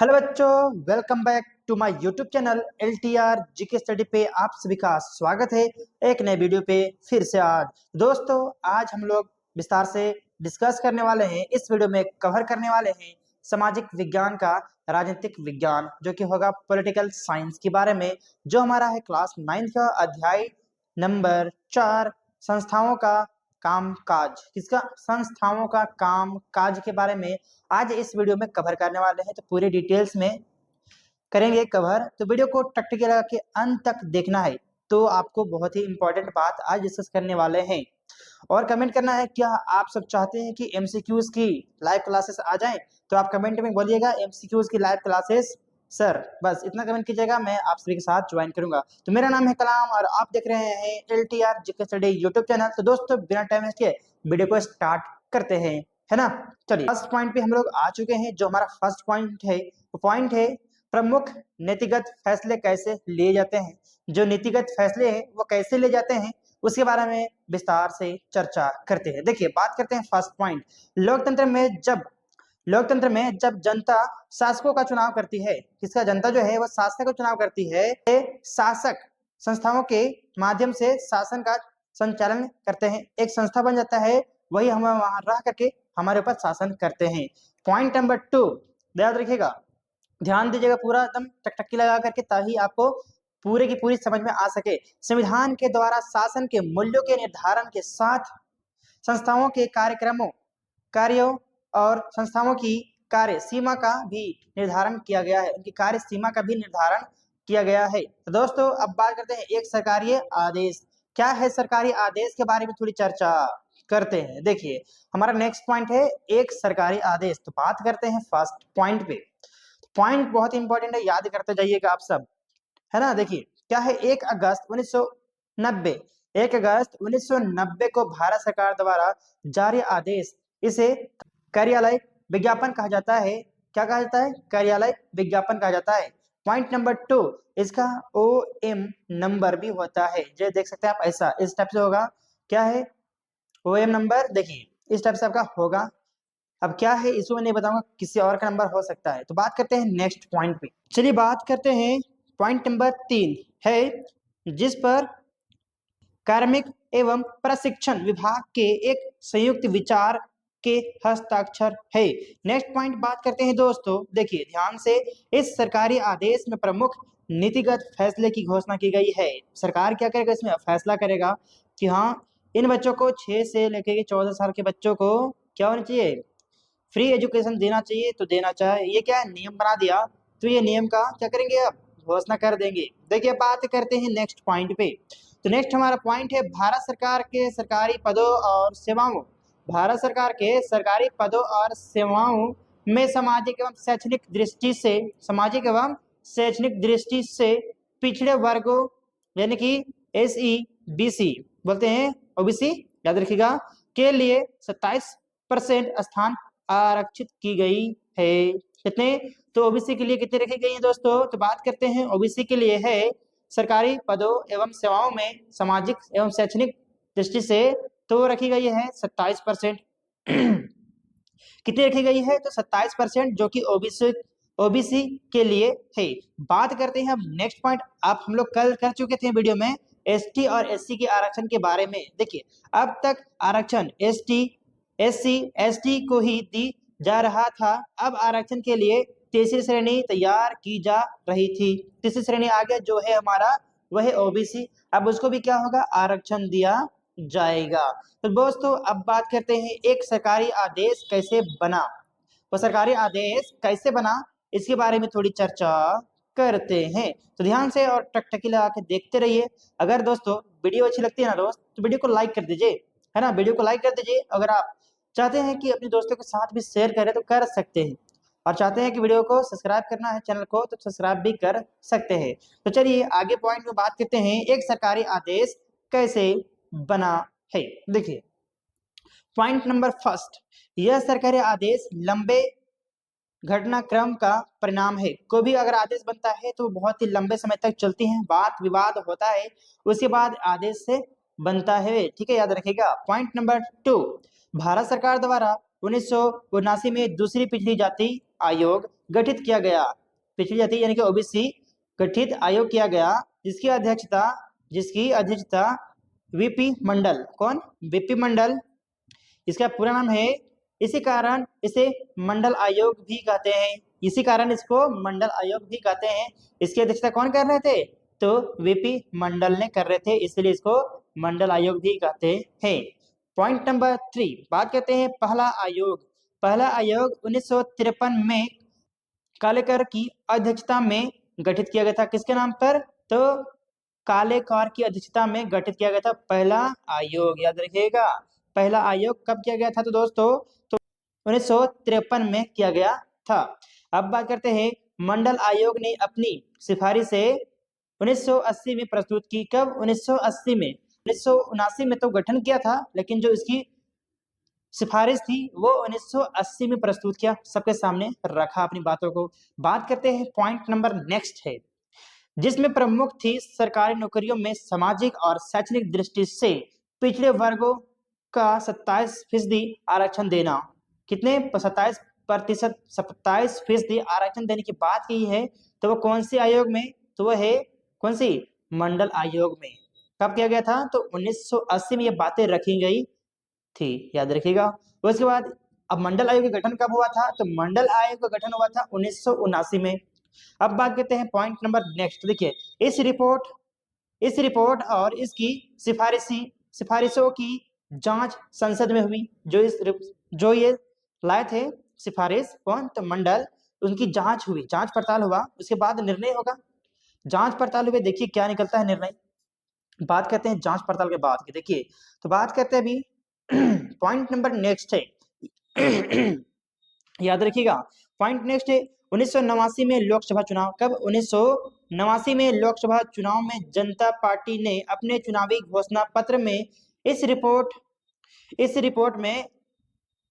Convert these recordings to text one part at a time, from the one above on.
Hello बच्चों, welcome back to my YouTube channel LTR GK study पे आप सभी का स्वागत है एक नए वीडियो पे फिर से। आज दोस्तों आज हम लोग विस्तार से डिस्कस करने वाले हैं, इस वीडियो में कवर करने वाले हैं सामाजिक विज्ञान का राजनीतिक विज्ञान जो कि होगा पॉलिटिकल साइंस के बारे में, जो हमारा है क्लास 9 का अध्याय नंबर 4 संस्थाओं का काम काज। किसका? संस्थाओं का काम काज के बारे में आज इस वीडियो में कवर करने वाले हैं। तो पूरे डिटेल्स में करेंगे कवर, तो वीडियो को टक टक लगा के अंत तक देखना है। तो आपको बहुत ही इंपॉर्टेंट बात आज डिस्कस करने वाले हैं। और कमेंट करना है, क्या आप सब चाहते हैं कि एमसीक्यूज की लाइव क्लासेस आ जाएं? तो आप कमेंट में बोलिएगा एमसीक्यूज की लाइव क्लासेस सर, बस इतना कमेंट कीजिएगा, मैं आप सभी के साथ ज्वाइन करूंगा। तो मेरा नाम है कलाम और आप देख रहे हैं LTR GK study YouTube channel. तो दोस्तों बिना टाइम वेस्ट किए वीडियो को स्टार्ट करते हैं, है ना। चलिए फर्स्ट पॉइंट पे हम लोग आ चुके हैं। जो हमारा फर्स्ट पॉइंट है वो पॉइंट है प्रमुख नीतिगत फैसले कैसे लिए जाते हैं। जो नीतिगत फैसले हैं वो कैसे लिए जाते हैं उसके बारे में विस्तार से चर्चा करते हैं। देखिए बात करते हैं फर्स्ट पॉइंट। लोकतंत्र में जब जनता शासकों का चुनाव करती है, किसका? जनता जो है वो शासक का चुनाव करती है, शासक संस्थाओं के माध्यम से शासन का संचालन करते हैं। एक संस्था बन जाता है, वही हम वहां रह करके हमारे ऊपर शासन करते हैं। पॉइंट नंबर 2 याद रखिएगा, ध्यान दीजिएगा पूरा एकदम टकटकी लगा करके, ताकि आपको पूरे की पूरी समझ में आ सके। संविधान के द्वारा शासन के मूल्यों के निर्धारण के साथ संस्थाओं के कार्यों और संस्थाओं की कार्य सीमा का भी निर्धारण किया गया है। उनकी कार्य सीमा का भी निर्धारण किया गया है। तो दोस्तों अब बात करते हैं एक सरकारी आदेश। क्या है सरकारी आदेश के बारे में थोड़ी चर्चा करते हैं। देखिए हमारा नेक्स्ट पॉइंट है एक सरकारी आदेश। तो बात करते हैं फर्स्ट पॉइंट पे। पॉइंट बहुत इंपॉर्टेंट है, याद करते जाइएगा आप सब, है ना। देखिए क्या है, 1 अगस्त 1990 1 अगस्त 1990 को भारत सरकार द्वारा जारी आदेश, इसे कार्यालय विज्ञापन कहा जाता है। क्या कहा जाता है? कार्यालय विज्ञापन कहा जाता है। पॉइंट नंबर 2, इसका ओएम नंबर भी होता है। जो देख सकते हैं आप, ऐसा इस टाइप से होगा। क्या है? OM number. देखिए इस टाइप से आपका होगा। अब क्या है इसको मैं नहीं बताऊंगा, किसी और का नंबर हो सकता है। तो बात करते हैं नेक्स्ट पॉइंट पे। चलिए बात करते हैं पॉइंट नंबर 3 है, जिस पर कार्मिक एवं प्रशिक्षण विभाग के एक संयुक्त विचार के हस्ताक्षर है। नेक्स्ट पॉइंट बात करते हैं दोस्तों, देखिए ध्यान से, इस सरकारी आदेश में प्रमुख नीतिगत फैसले की घोषणा की गई है। सरकार क्या करेगा? इसमें फैसला करेगा कि हाँ इन बच्चों को 6 से लेकर 14 साल के बच्चों को क्या होना चाहिए? फ्री एजुकेशन देना चाहिए। तो देना चाहिए, ये क्या है, नियम बना दिया। तो ये नियम का क्या करेंगे? अब घोषणा कर देंगे। देखिए बात करते हैं नेक्स्ट पॉइंट पे। तो नेक्स्ट हमारा पॉइंट है भारत सरकार के सरकारी पदों और सेवाओं। भारत सरकार के सरकारी पदों और सेवाओं में सामाजिक एवं शैक्षणिक दृष्टि से पिछड़े वर्गों यानी कि SEBC बोलते हैं, OBC याद रखिएगा, के लिए 27% स्थान आरक्षित की गई है। कितने? तो ओबीसी के लिए कितने रखी गई है दोस्तों? तो बात करते हैं ओबीसी के लिए है सरकारी पदों एवं सेवाओं में सामाजिक एवं शैक्षणिक दृष्टि से तो रखी गई है 27%। कितनी रखी गई है? तो 27%, जो कि ओबीसी के लिए है। बात करते हैं अब नेक्स्ट पॉइंट। आप हम लोग कल कर चुके थे वीडियो में ST और SC के आरक्षण के बारे में। देखिए अब तक आरक्षण ST SC ST को ही दी जा रहा था। अब आरक्षण के लिए तीसरी श्रेणी तैयार की जा रही थी। तीसरी श्रेणी आगे जो है हमारा वह ओबीसी, अब उसको भी क्या होगा? आरक्षण दिया जाएगा। तो दोस्तों अब बात करते हैं एक सरकारी आदेश कैसे बना। तो सरकारी आदेश कैसे बना इसके बारे में थोड़ी चर्चा करते हैं। तो ध्यान से और टकटकी लगा के देखते रहिए। अगर दोस्तों वीडियो अच्छी लगती है ना दोस्त, तो वीडियो को लाइक कर दीजिए, है ना। वीडियो को लाइक कर दीजिए। अगर आप चाहते हैं कि अपने दोस्तों के साथ भी शेयर करें तो कर सकते हैं, और चाहते हैं कि वीडियो को सब्सक्राइब करना है चैनल को तो सब्सक्राइब भी कर सकते हैं। तो चलिए आगे पॉइंट में बात करते हैं एक सरकारी आदेश कैसे बना है। देखिए पॉइंट नंबर फर्स्ट, यह सरकारी आदेश लंबे घटनाक्रम का परिणाम है। कोई भी अगर आदेश बनता है तो बहुत ही लंबे समय तक चलती है, वाद विवाद होता है, उसके बाद आदेश से बनता है। ठीक है, याद रखिएगा। पॉइंट नंबर 2, भारत सरकार द्वारा 1979 में दूसरी पिछड़ी जाति आयोग गठित किया गया, पिछड़ी जाति यानी कि ओबीसी गठित आयोग किया गया, जिसकी अध्यक्षता वीपी मंडल, कौन? वीपी मंडल, इसका पूरा नाम है। इसी कारण इसे मंडल आयोग भी कहते हैं, इसी कारण इसको मंडल आयोग भी कहते हैं। इसकी अध्यक्षता कौन कर रहे थे? तो वीपी मंडल ने कर रहे थे, इसलिए इसको मंडल आयोग भी कहते हैं। पॉइंट नंबर 3, बात करते हैं पहला आयोग। पहला आयोग 1953 में कालेकर की अध्यक्षता में गठित किया गया था। किसके नाम पर? तो कालेकर की अध्यक्षता में गठित किया गया था पहला आयोग, याद रखिएगा। पहला आयोग कब किया गया था? तो दोस्तों 1953 में किया गया था। अब बात करते हैं मंडल आयोग ने अपनी सिफारिशें 1980 में प्रस्तुत की। कब? 1980 में। 1979 में तो गठन किया था, लेकिन जो इसकी सिफारिश थी वो 1980 में प्रस्तुत किया, सबके सामने रखा अपनी बातों को। बात करते हैं पॉइंट नंबर नेक्स्ट है, जिसमें प्रमुख थी सरकारी नौकरियों में सामाजिक और शैक्षणिक दृष्टि से पिछड़े वर्गों का 27% आरक्षण देना। कितने? 27% आरक्षण देने की बात की है। तो वो कौन से आयोग में? तो वो है कौन सी? मंडल आयोग में। कब किया गया था? तो 1980 में ये बातें रखी गई थी, याद रखिएगा। उसके बाद अब मंडल आयोग का गठन कब हुआ था? तो मंडल आयोग का गठन हुआ था 1979 में। अब बात करते हैं पॉइंट नंबर नेक्स्ट। देखिए, इस रिपोर्ट और इसकी सिफारिशों की जांच संसद में हुई। जो ये लाए थे सिफारिश, कौन? तो मंडल, उनकी जांच हुई, जांच पड़ताल हुआ, उसके बाद निर्णय होगा। जांच पड़ताल हुए, देखिए क्या निकलता है निर्णय। बात करते हैं जांच पड़ताल के बाद की। देखिए, तो बात करते हैं अभी पॉइंट नंबर नेक्स्ट है याद रखिएगा। पॉइंट नेक्स्ट है 1989 में लोकसभा चुनाव। कब? 1989 में लोकसभा चुनाव में जनता पार्टी ने अपने चुनावी घोषणा पत्र में इस रिपोर्ट में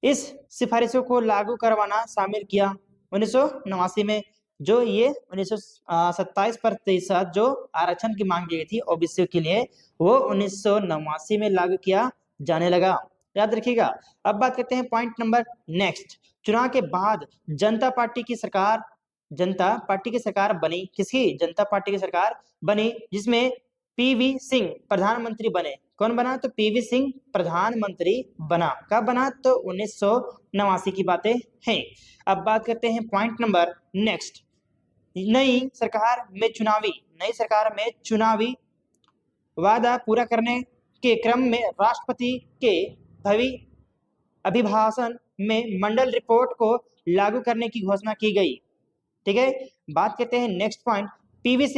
इस सिफारिशों को लागू करवाना शामिल किया। 1989 में जो ये 27% जो आरक्षण की मांग की थी ओबीसी के लिए, वो 1989 में लागू किया जाने लगा, याद रखिएगा। अब बात करते हैं पॉइंट नंबर नेक्स्ट। चुनाव के बाद जनता पार्टी की सरकार बनी। किसकी? जनता पार्टी की सरकार बनी, जिसमें पीवी सिंह प्रधानमंत्री बने। कौन बना? तो पीवी सिंह प्रधानमंत्री बना। कब बना? तो 1989 की बातें हैं। अब बात करते हैं पॉइंट नंबर नेक्स्ट। नई सरकार में चुनावी वादा पूरा करने के क्रम में राष्ट्रपति के भव्य अभिभाषण में मंडल रिपोर्ट को लागू करने की घोषणा की गई। ठीक है, बात करते हैं नेक्स्ट पॉइंट। पीवी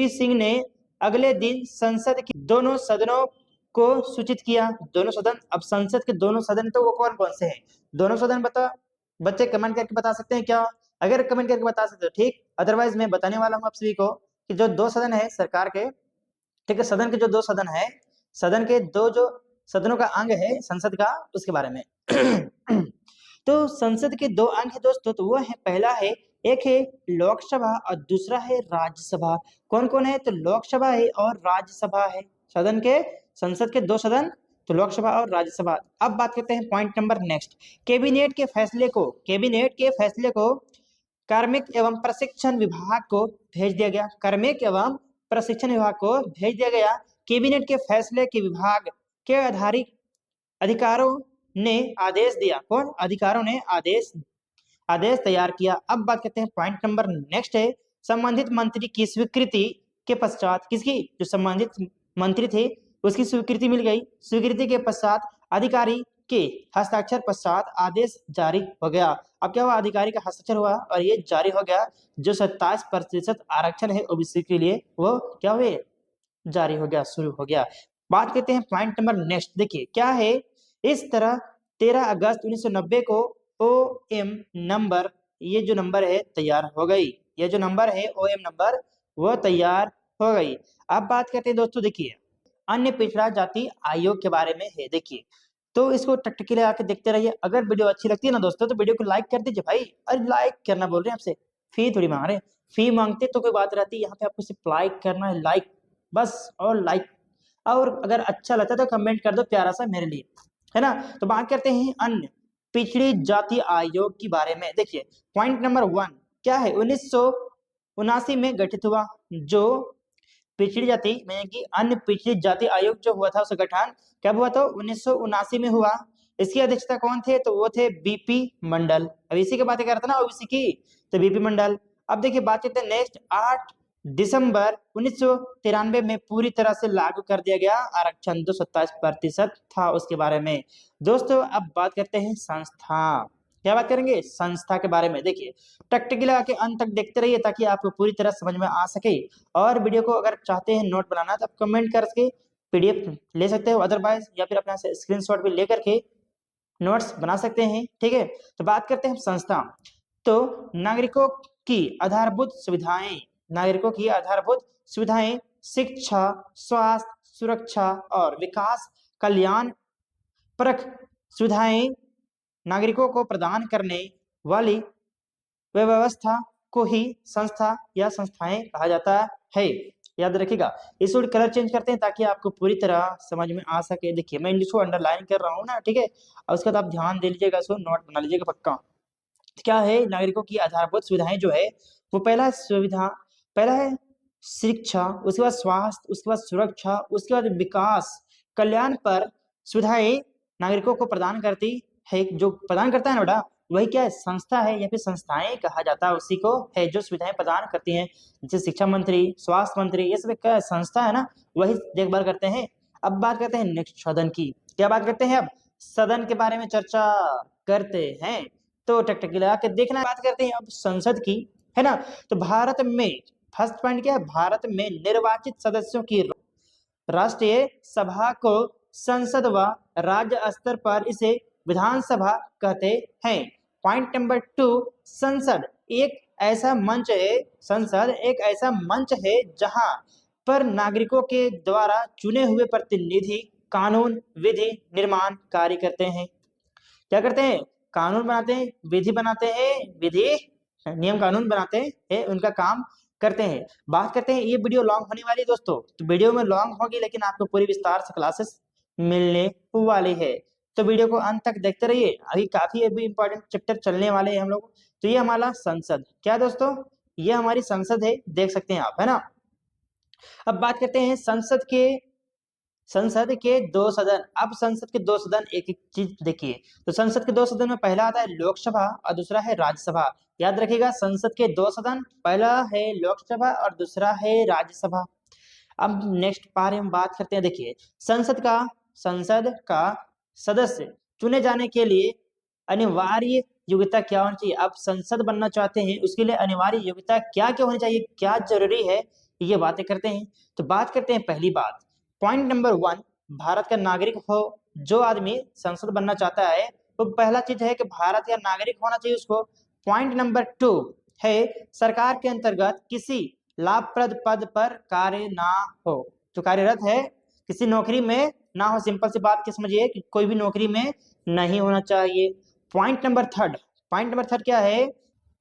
सिंह ने अगले दिन संसद के दोनों सदनों को सूचित किया। दोनों सदन, अब संसद के दोनों सदन तो वो कौन कौन से हैं? दोनों सदन बता, बच्चे कमेंट करके बता सकते हैं क्या? अगर कमेंट करके बता सकते हो ठीक, अदरवाइज मैं बताने वाला हूँ आप सभी को कि जो दो सदन है सरकार के, ठीक है, सदन के जो दो सदन है, सदन के दो जो सदनों का अंग है संसद का, उसके बारे में तो संसद के दो अंग है दोस्तों, तो वो है, पहला है, एक है लोकसभा और दूसरा है राज्यसभा। कौन कौन है? तो लोकसभा है और राज्यसभा है। संसद के दो सदन, तो लोकसभा और राज्यसभा। अब बात करते हैं पॉइंट नंबर नेक्स्ट। कैबिनेट के फैसले को कार्मिक एवं प्रशिक्षण विभाग को भेज दिया गया। कार्मिक एवं प्रशिक्षण विभाग को भेज दिया गया। कैबिनेट के फैसले के विभाग के आधारित अधिकारों ने आदेश दिया। कौन? अधिकारों ने आदेश तैयार किया। अब बात करते हैं पॉइंट नंबर नेक्स्ट है, संबंधित मंत्री की स्वीकृति के पश्चात, किसकी? जो संबंधित मंत्री थे उसकी स्वीकृति मिल गई। स्वीकृति के पश्चात अधिकारी के हस्ताक्षर पश्चात आदेश जारी हो गया। अब क्या हुआ? अधिकारी का हस्ताक्षर हुआ और ये जारी हो गया। जो 27% आरक्षण है ओबीसी के लिए, वो क्या हुए? जारी हो गया, शुरू हो गया। बात करते हैं पॉइंट नंबर नेक्स्ट। देखिए क्या है, इस तरह 13 अगस्त 1990 को ओएम नंबर, ये जो नंबर है तैयार हो गई। ये जो नंबर है ओएम नंबर, वो तैयार हो गई। अब बात करते हैं दोस्तों, देखिए अन्य पिछड़ा जाति आयोग के बारे में है। देखिए, तो इसको टकटकी लगा के देखते रहिए। अगर वीडियो अच्छी लगती है ना दोस्तों, तो वीडियो को लाइक कर दीजिए भाई। अरे लाइक करना बोल रहे हैं आपसे, फी थोड़ी मांग रहे हैं। फी मांगते तो कोई बात रहती है, यहाँ पे आपको सिर्फ लाइक करना है, लाइक बस, और लाइक। और अगर अच्छा लगता है तो कमेंट कर दो प्यारा सा मेरे लिए, है ना। तो बात करते हैं अन्य पिछड़ी जाति आयोग के बारे में। देखिए पॉइंट नंबर 1 क्या है, 1979 में गठित हुआ। जो पिछड़ी जाति में कि अन्य पिछड़ी जाति आयोग जो हुआ था, उसका गठन कब हुआ था, 1979 में हुआ। इसकी अध्यक्षता कौन थे, तो वो थे बीपी मंडल। अब इसी की बातें कर रहे थे ना ओबीसी की, तो बीपी मंडल। अब देखिए बात करते हैं नेक्स्ट, 8 दिसंबर 1993 में पूरी तरह से लागू कर दिया गया आरक्षण, जो 27% था उसके बारे में। दोस्तों अब बात करते हैं संस्था, क्या बात करेंगे, संस्था के बारे में। देखिए टकटकी लगा के अंत तक देखते रहिए ताकि आपको पूरी तरह समझ में आ सके। और वीडियो को अगर चाहते हैं नोट बनाना तो आप कमेंट करके पीडीएफ ले सकते हो, अदरवाइज या फिर अपना स्क्रीनशॉट भी लेकर के नोट्स बना सकते हैं, ठीक है। तो बात करते हैं संस्था। तो नागरिकों की आधारभूत सुविधाएं, नागरिकों की आधारभूत सुविधाएं शिक्षा, स्वास्थ्य, सुरक्षा और विकास कल्याण परक सुविधाएं नागरिकों को प्रदान करने वाली व्यवस्था को ही संस्था या संस्थाएं कहा जाता है। याद रखिएगा। इस वक्त कलर चेंज करते हैं ताकि आपको पूरी तरह समझ में आ सके। देखिए मैं इंग्लिश को अंडरलाइन कर रहा हूँ ना, ठीक है। और उसके बाद आप ध्यान दे लीजिएगा, इसको नोट बना लीजिएगा पक्का। क्या है, नागरिकों की आधारभूत सुविधाएं जो है वो पहला है शिक्षा, उसके बाद स्वास्थ्य, उसके बाद सुरक्षा, उसके बाद विकास कल्याण पर सुविधाएं नागरिकों को प्रदान करती है। जो प्रदान करता है ना बेटा, वही क्या है, संस्था है या फिर संस्थाएं कहा जाता है उसी को, है जो सुविधाएं प्रदान करती हैं। जैसे शिक्षा मंत्री, स्वास्थ्य मंत्री, ये सब क्या संस्था है ना, वही देखभाल करते हैं। अब बात करते हैं नेक्स्ट सदन की, क्या बात करते हैं, अब सदन के बारे में चर्चा करते हैं। तो टकटकी लगा के देखना, बात करते हैं अब संसद की, है ना। तो भारत में फर्स्ट पॉइंट क्या है, भारत में निर्वाचित सदस्यों की राष्ट्रीय सभा को संसद व राज्य स्तर पर इसे विधानसभा कहते हैं। पॉइंट नंबर 2, संसद एक ऐसा मंच है, संसद एक ऐसा मंच है जहां पर नागरिकों के द्वारा चुने हुए प्रतिनिधि कानून विधि निर्माण कार्य करते हैं। क्या करते हैं, कानून बनाते हैं, विधि बनाते हैं, विधि नियम कानून बनाते हैं, उनका काम करते हैं। बात करते हैं, ये वीडियो लॉन्ग होने वाली है दोस्तों, तो वीडियो में लॉन्ग होगी लेकिन आपको पूरी विस्तार से क्लासेस मिलने वाली है। तो वीडियो को अंत तक देखते रहिए, अभी काफी अभी इंपॉर्टेंट चैप्टर चलने वाले हैं हम लोग। तो ये हमारा संसद, क्या दोस्तों, ये हमारी संसद है, देख सकते हैं आप, है ना। अब बात करते हैं संसद के दो सदन। अब संसद के दो सदन, एक एक चीज देखिए। तो संसद के दो सदन में पहला आता है लोकसभा और दूसरा है राज्यसभा। याद रखिएगा, संसद के दो सदन, पहला है लोकसभा और दूसरा है राज्यसभा। अब नेक्स्ट बारे में बात करते हैं। देखिए संसद का सदस्य चुने जाने के लिए अनिवार्य योग्यता क्या होनी चाहिए। अब संसद बनना चाहते हैं, उसके लिए अनिवार्य योग्यता क्या क्या होनी चाहिए, क्या जरूरी है, ये बातें करते हैं। तो बात करते हैं पहली बात, पॉइंट नंबर 1, भारत का नागरिक हो। जो आदमी संसद बनना चाहता है वो पहला चीज है कि भारत का नागरिक होना चाहिए उसको। पॉइंट नंबर 2 है सरकार के अंतर्गत किसी लाभप्रद पद पर कार्य ना हो, जो कार्यरत है किसी नौकरी में ना हो। सिंपल सी बात की समझिए कि कोई भी नौकरी में नहीं होना चाहिए। पॉइंट नंबर थर्ड क्या है,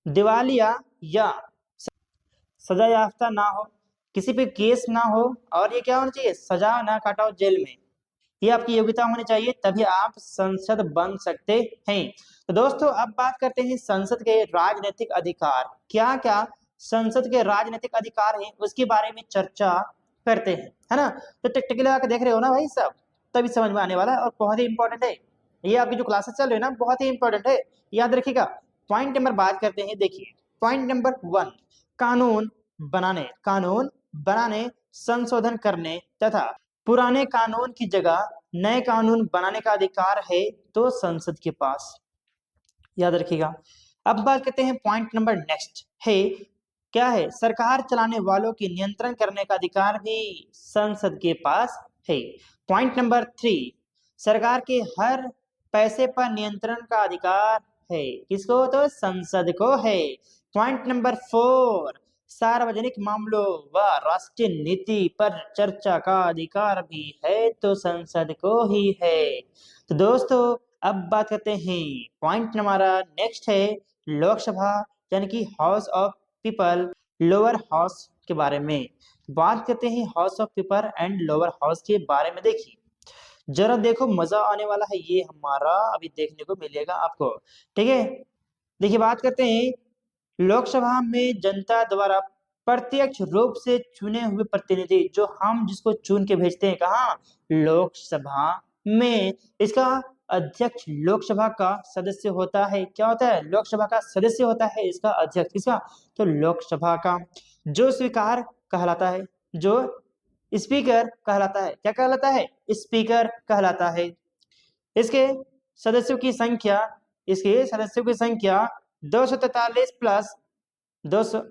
दिवालिया या सजा याफ्ता ना हो, किसी पे केस ना हो, और ये क्या होना चाहिए, सजा ना काटा हो जेल में। ये आपकी योग्यता होनी चाहिए, तभी आप संसद बन सकते हैं। तो दोस्तों अब बात करते हैं संसद के राजनीतिक अधिकार। क्या क्या संसद के राजनीतिक अधिकार हैं उसके बारे में चर्चा करते हैं, है ना। तो टिकटिकी लगा के देख रहे हो ना भाई सब, तभी समझ में आने वाला है और बहुत ही इंपॉर्टेंट है। ये आपकी जो क्लासेस चल रही है ना, बहुत ही इंपॉर्टेंट है, याद रखिएगा। पॉइंट नंबर बात करते हैं, देखिए पॉइंट नंबर 1, कानून बनाने, संशोधन करने तथा पुराने कानून की जगह नए कानून बनाने का अधिकार है तो संसद के पास। याद रखिएगा। अब बात करते हैं पॉइंट नंबर नेक्स्ट है, क्या है, सरकार चलाने वालों की नियंत्रण करने का अधिकार भी संसद के पास है। पॉइंट नंबर 3, सरकार के हर पैसे पर नियंत्रण का अधिकार है, किसको, तो संसद को है। पॉइंट नंबर 4, सार्वजनिक मामलों व राष्ट्रीय नीति पर चर्चा का अधिकार भी है तो संसद को ही है। तो दोस्तों अब बात करते हैं, पॉइंट हमारा नेक्स्ट है लोकसभा, यानी कि house of people, lower house के बारे में बात करते हैं। House of people and lower house के बारे में देखिए, जरा देखो मजा आने वाला है ये हमारा, अभी देखने को मिलेगा आपको। ठीक है, देखिए बात करते हैं लोकसभा में जनता द्वारा प्रत्यक्ष रूप से चुने हुए प्रतिनिधि, जो हम जिसको चुन के भेजते हैं कहाँ, लोकसभा में, इसका अध्यक्ष लोकसभा का सदस्य होता है। क्या होता है, लोकसभा का सदस्य होता है इसका अध्यक्ष, किसका, तो लोकसभा का। जो स्वीकार कहलाता है, जो स्पीकर कहलाता है, क्या कहलाता है, स्पीकर कहलाता है। इसके सदस्यों की संख्या, इसके सदस्यों की संख्या 243 प्लस 200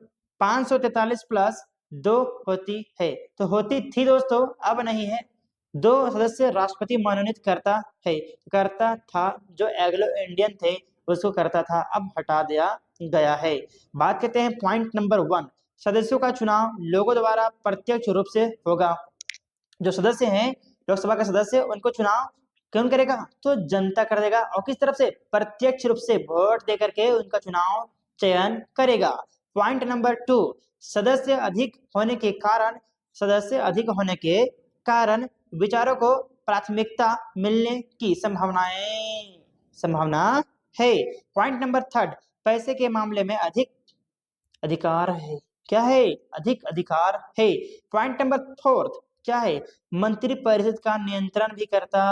543 प्लस 2 होती है। तो होती थी दोस्तों, अब नहीं है। 2 सदस्य राष्ट्रपति मनोनीत करता है, करता था, जो एंग्लो इंडियन थे उसको करता था, अब हटा दिया गया है। बात करते हैं पॉइंट नंबर 1, सदस्यों का चुनाव लोगों द्वारा प्रत्यक्ष रूप से होगा। जो सदस्य हैं लोकसभा के सदस्य, उनको चुनाव कौन करेगा, तो जनता कर देगा, और किस तरफ से, प्रत्यक्ष रूप से वोट दे करके उनका चुनाव चयन करेगा। पॉइंट नंबर 2, सदस्य अधिक होने के कारण, सदस्य अधिक होने के कारण विचारों को प्राथमिकता मिलने की संभावना है। पॉइंट नंबर 3, पैसे के मामले में अधिक अधिकार है। क्या है, अधिक अधिकार है। पॉइंट नंबर 4 क्या है, मंत्रिपरिषद का नियंत्रण भी करता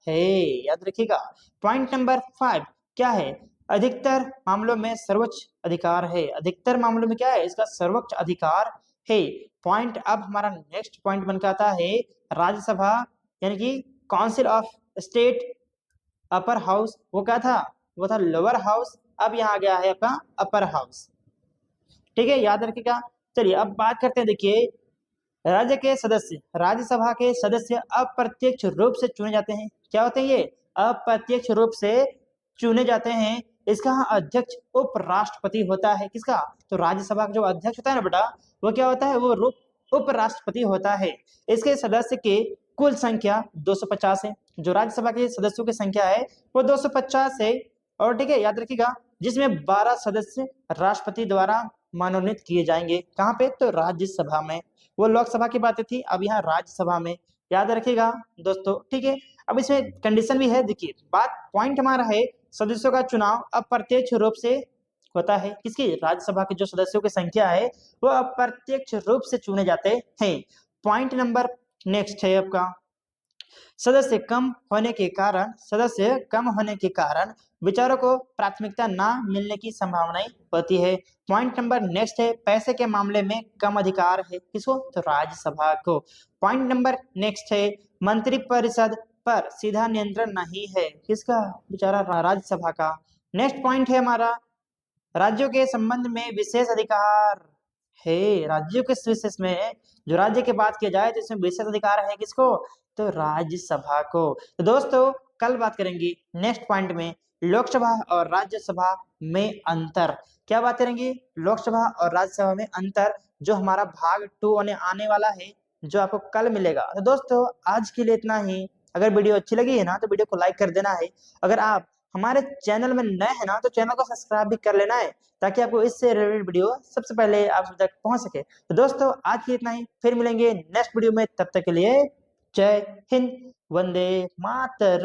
है, याद रखिएगा। पॉइंट नंबर 5 क्या है, अधिकतर मामलों में सर्वोच्च अधिकार है। अधिकतर मामलों में क्या है, इसका सर्वोच्च अधिकार है। पॉइंट अब हमारा नेक्स्ट पॉइंट बनकर आता है राज्यसभा, यानी कि council of state. Upper house वो क्या था, वो था लोअर हाउस, अब यहाँ आ गया है आपका अपर हाउस। ठीक है, याद रखिएगा। चलिए अब बात करते हैं, देखिए राज्य के सदस्य, राज्यसभा के सदस्य अप्रत्यक्ष रूप से चुने जाते हैं। क्या होते हैं ये, अप्रत्यक्ष रूप से चुने जाते हैं। इसका अध्यक्ष उपराष्ट्रपति होता है, किसका, तो राज्यसभा का जो अध्यक्ष होता है ना बेटा, वो क्या होता है, वो उपराष्ट्रपति होता है। इसके सदस्य के कुल संख्या 250 है। जो राज्यसभा के सदस्यों की संख्या है वो 250 है। और ठीक है, याद रखिएगा, जिसमें 12 सदस्य राष्ट्रपति द्वारा मनोनीत किए जाएंगे। कहाँ पे, तो राज्यसभा में। वो लोकसभा की बातें थी, अब यहाँ राज्यसभा में, याद रखिएगा दोस्तों। ठीक है, अब इसमें कंडीशन भी है, देखिए बात, पॉइंट हमारा है सदस्यों का चुनाव अप्रत्यक्ष रूप से होता है। किसकी, राज्यसभा के जो सदस्यों की संख्या है वो अप्रत्यक्ष रूप से चुने जाते हैं। पॉइंट नंबर नेक्स्ट है आपका, सदस्य कम होने के कारण विचारों को प्राथमिकता ना मिलने की संभावनाएं होती है। पॉइंट नंबर नेक्स्ट है, पैसे के मामले में कम अधिकार है, किसको, तो राज्यसभा को। पॉइंट नंबर नेक्स्ट है, मंत्रिपरिषद पर सीधा नियंत्रण नहीं है, किसका, बेचारा राज्यसभा का। नेक्स्ट पॉइंट है हमारा, राज्यों के संबंध में विशेष अधिकार है। राज्यों के विशेष में, जो राज्य की बात की जाए तो इसमें विशेष अधिकार है, किसको, तो राज्यसभा को। तो दोस्तों कल बात करेंगे नेक्स्ट पॉइंट में लोकसभा और राज्यसभा में अंतर। क्या बात करेंगे, लोकसभा और राज्यसभा में अंतर, जो हमारा भाग 2 आने वाला है, जो आपको कल मिलेगा। तो दोस्तों आज के लिए इतना ही। अगर वीडियो अच्छी लगी है ना तो वीडियो को लाइक कर देना है। अगर आप हमारे चैनल में नए हैं ना तो चैनल को सब्सक्राइब भी कर लेना है, ताकि आपको इससे रिलेटेड वीडियो सबसे पहले आप तक पहुंच सके। तो दोस्तों आज के इतना ही, फिर मिलेंगे नेक्स्ट वीडियो में, तब तक के लिए जय हिंद, वंदे मातरम।